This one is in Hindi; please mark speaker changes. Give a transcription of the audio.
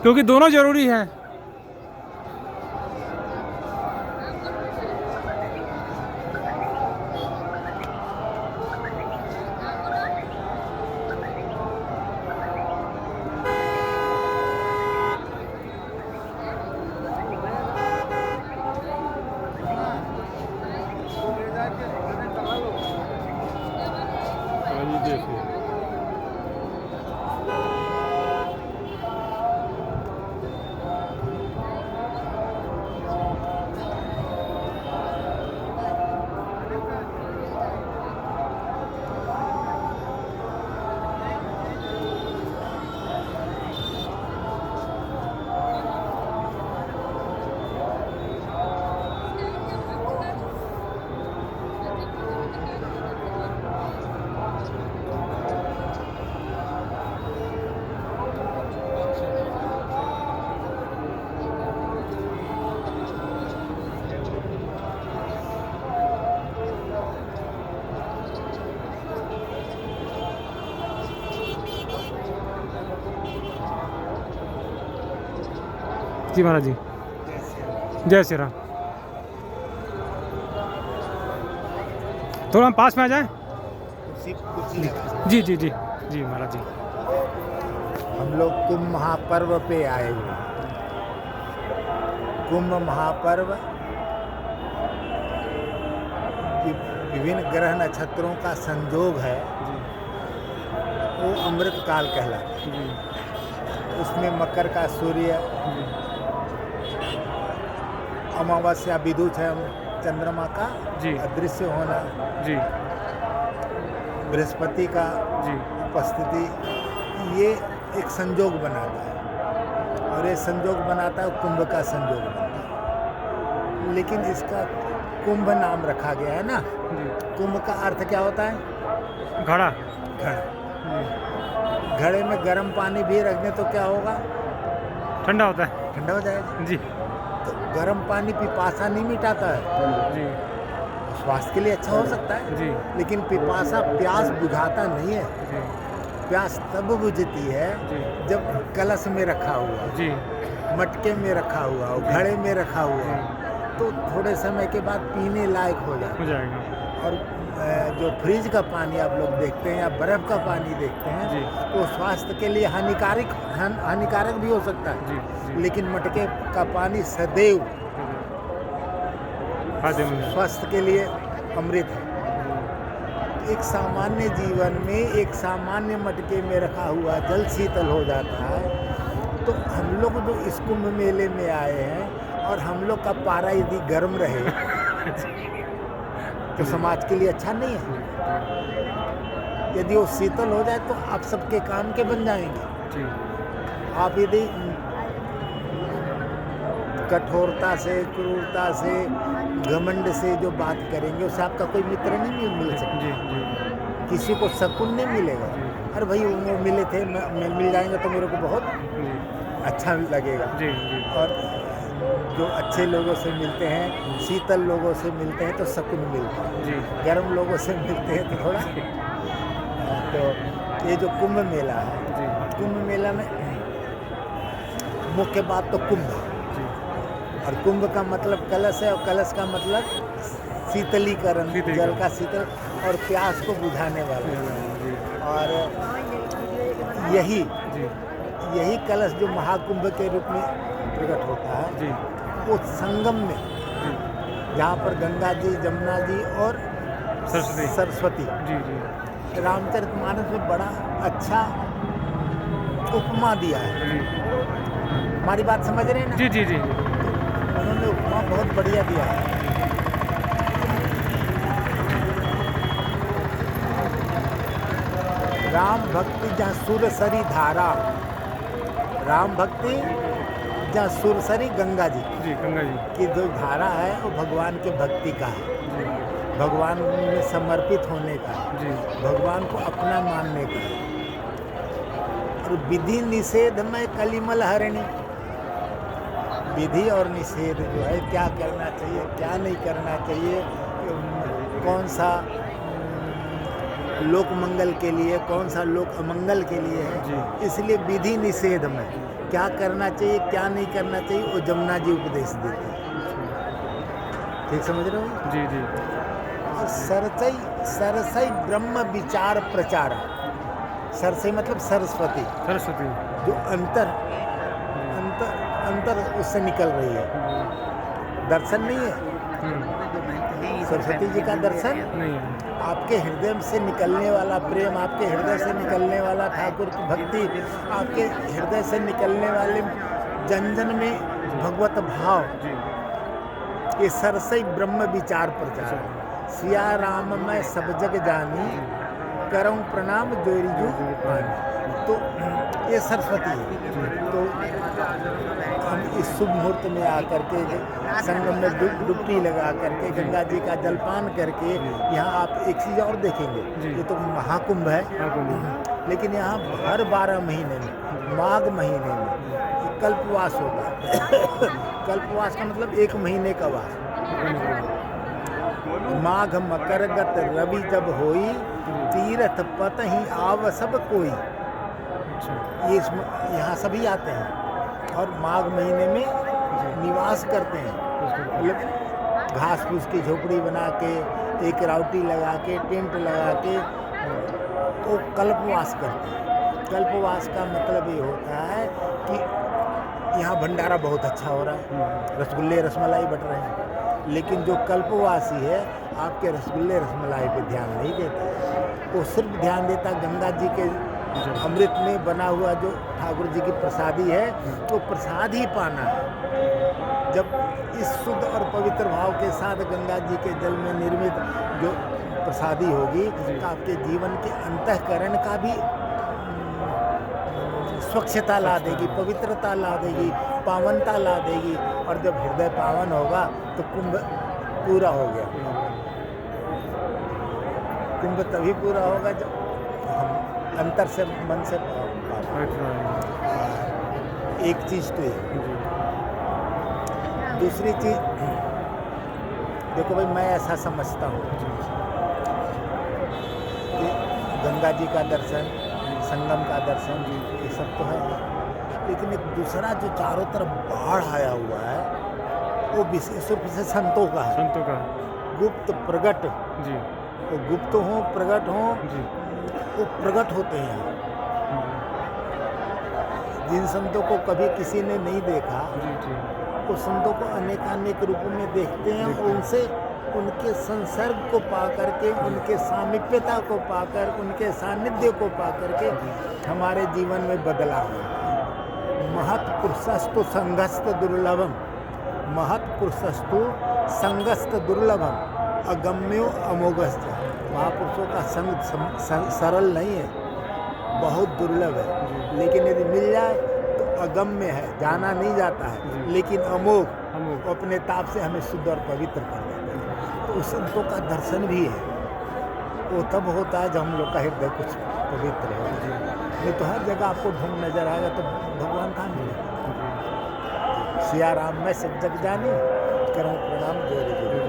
Speaker 1: क्योंकि दोनों जरूरी हैं। जी महाराज जी, जय श्री राम। थोड़ा हम पास में आ जाएं। जी जी जी जी महाराज जी।
Speaker 2: हम लोग कुंभ महापर्व पे आए हुए। कुंभ महापर्व विभिन्न ग्रह नक्षत्रों का संयोग है, वो अमृत काल कहलाता है। उसमें मकर का सूर्य, अमावस्या विदुष चंद्रमा का अदृश्य होना, बृहस्पति का उपस्थिति, ये एक संयोग बनाता है। और ये संयोग बनाता है, कुंभ का संयोग बनता है। लेकिन इसका कुंभ नाम रखा गया है ना। कुंभ का अर्थ क्या होता है?
Speaker 1: घड़ा।
Speaker 2: घड़े में गर्म पानी भी रख दें तो क्या होगा?
Speaker 1: ठंडा होता है,
Speaker 2: ठंडा हो जाएगा
Speaker 1: जी।
Speaker 2: तो गर्म पानी पिपासा नहीं मिटाता है
Speaker 1: जी।
Speaker 2: स्वास्थ्य के लिए अच्छा हो सकता है
Speaker 1: जी।
Speaker 2: लेकिन पिपासा प्यास बुझाता नहीं है
Speaker 1: जी।
Speaker 2: प्यास तब बुझती है
Speaker 1: जी।
Speaker 2: जब कलश में रखा हुआ,
Speaker 1: जी।
Speaker 2: मटके में रखा हुआ हो, घड़े में रखा हुआ, तो थोड़े समय के बाद पीने लायक हो जाएगा। और जो फ्रिज का पानी आप लोग देखते हैं या बर्फ़ का पानी देखते हैं, वो स्वास्थ्य के लिए हानिकारक भी हो सकता है।
Speaker 1: जी।
Speaker 2: लेकिन मटके का पानी सदैव स्वास्थ्य के लिए अमृत है। एक सामान्य जीवन में एक सामान्य मटके में रखा हुआ जल शीतल हो जाता है। तो हम लोग जो इस कुंभ मेले में आए हैं और हम लोग का पारा यदि गर्म रहे तो समाज के लिए अच्छा नहीं है। यदि वो शीतल हो जाए तो आप सबके काम के बन जाएंगे। आप यदि कठोरता से, क्रूरता से, घमंड से जो बात करेंगे उससे आपका कोई मित्र नहीं मिल सकता। किसी को सकून नहीं मिलेगा। अरे भाई वो मिले थे, मिल जाएंगे तो मेरे को बहुत अच्छा लगेगा। और जो अच्छे लोगों से मिलते हैं, शीतल लोगों से मिलते हैं तो सकून मिलता है। गर्म लोगों से मिलते हैं तो थोड़ा तो ये जो कुंभ मेला है, कुंभ मेला में मुख्य बात तो कुंभ है। और कुंभ का मतलब कलश है और कलश का मतलब शीतलीकरण, जल का शीतल और प्यास को बुझाने वाला। और यही कलश जो महाकुंभ के रूप में प्रकट होता है, वो संगम में जहाँ पर गंगा जी, जमुना जी और सरस्वती, रामचरितमानस में बड़ा अच्छा उपमा दिया है। हमारी बात समझ रहे हैं ना?
Speaker 1: जी।
Speaker 2: उन्होंने उपमा बहुत बढ़िया दिया है। राम भक्ति जहाँ सुरसरी धारा, राम भक्ति जहाँ सुरसरी गंगा जी की जो धारा है वो भगवान के भक्ति का है, भगवान में समर्पित होने का है, भगवान को अपना मानने का है। और विधि निषेध में कलिमल हरिणी, विधि और निषेध जो है, क्या करना चाहिए क्या नहीं करना चाहिए, कौन सा लोक मंगल के लिए, कौन सा लोक अमंगल के लिए है।
Speaker 1: जी।
Speaker 2: इसलिए विधि निषेध में क्या करना चाहिए क्या नहीं करना चाहिए वो जमुना जी उपदेश देते हैं। ठीक समझ रहे हो।
Speaker 1: जी जी।
Speaker 2: और सरसई सरसई ब्रह्म विचार प्रचार, सरसई मतलब सरस्वती,
Speaker 1: सरस्वती।
Speaker 2: जो अंतर अंतर अंतर उससे निकल रही है, दर्शन नहीं है। सरस्वती जी का दर्शन
Speaker 1: नहीं है।
Speaker 2: आपके हृदय से निकलने वाला प्रेम, आपके हृदय से निकलने वाला ठाकुर की भक्ति, आपके हृदय से निकलने वाले जन जन में भगवत भाव,
Speaker 1: जी।
Speaker 2: ये सरसई ब्रह्म विचार प्रचार। सिया राम मैं सब जग जानी, करऊं प्रणाम जोरीजू पानी। तो ये सरस्वती है। तो हम इस शुभ मुहूर्त में आकर के संगम में डुबकी लगा करके गंगा जी का जलपान करके, यहाँ आप एक चीज़ और देखेंगे, ये तो महाकुंभ है, लेकिन यहाँ हर 12 महीने में माघ महीने में कल्पवास होता है। कल्पवास का मतलब 1 महीने का वास। माघ मकर गत रवि जब होई, तीरथ पत ही आव सब कोई। ये यहाँ सभी आते हैं और माघ महीने में निवास करते हैं, मतलब घास फूस की झोपड़ी बना के, एक राउटी लगा के, टेंट लगा के वो कल्पवास करते हैं। कल्पवास का मतलब ये होता है कि यहाँ भंडारा बहुत अच्छा हो रहा है, रसगुल्ले रसमलाई बट रहे हैं, लेकिन जो कल्पवासी है आपके रसगुल्ले रसमलाई पे ध्यान नहीं देता, वो सिर्फ ध्यान देता गंगा जी के अमृत में बना हुआ जो ठाकुर जी की प्रसादी है, तो प्रसाद ही पाना है। जब इस शुद्ध और पवित्र भाव के साथ गंगा जी के जल में निर्मित जो प्रसादी होगी, तो आपके जीवन के अंतःकरण का भी स्वच्छता ला देगी, पवित्रता ला देगी, पावनता ला देगी। और जब हृदय पावन होगा तो कुंभ पूरा हो गया। कुंभ तभी पूरा होगा जब हम अंतर से मन से एक चीज़ तो है। दूसरी चीज़ देखो भाई, मैं ऐसा समझता हूँ कि गंगा जी का दर्शन, संगम का दर्शन, ये सब तो है, लेकिन एक दूसरा जो चारों तरफ बाढ़ आया हुआ है वो विशेष रूप से संतों का है।
Speaker 1: संतों का
Speaker 2: गुप्त प्रगट
Speaker 1: जी।
Speaker 2: वो गुप्त हो प्रगट हो
Speaker 1: जी।
Speaker 2: वो प्रगट होते हैं। जिन संतों को कभी किसी ने नहीं देखा, वो संतों को अनेकानेक रूपों में देखते हैं और उनसे उनके संसर्ग को पा करके, उनके सामीप्यता को पाकर, उनके सानिध्य को पा करके हमारे जीवन में बदलाव होता है। महत् पुरुषस्तु संघस्त दुर्लभम, महत् पुरुषस्तु संघस्त दुर्लभम, अगम्यो अमोघश्च। महापुरुषों का संग सरल नहीं है, बहुत दुर्लभ है, लेकिन यदि मिल जाए तो अगम्य है, जाना नहीं जाता है, लेकिन अमोघ, अपने ताप से हमें शुद्ध और पवित्र कर देता है। तो उस संतों का दर्शन भी है, वो तब होता है जब हम लोग का हृदय कुछ पवित्र है। नहीं तो हर जगह आपको ढोंग नजर आएगा तो भगवान कहाँ मिलेगा। सिया राम मैं सब जग जानी, करूँ प्रणाम जोरी जोरी।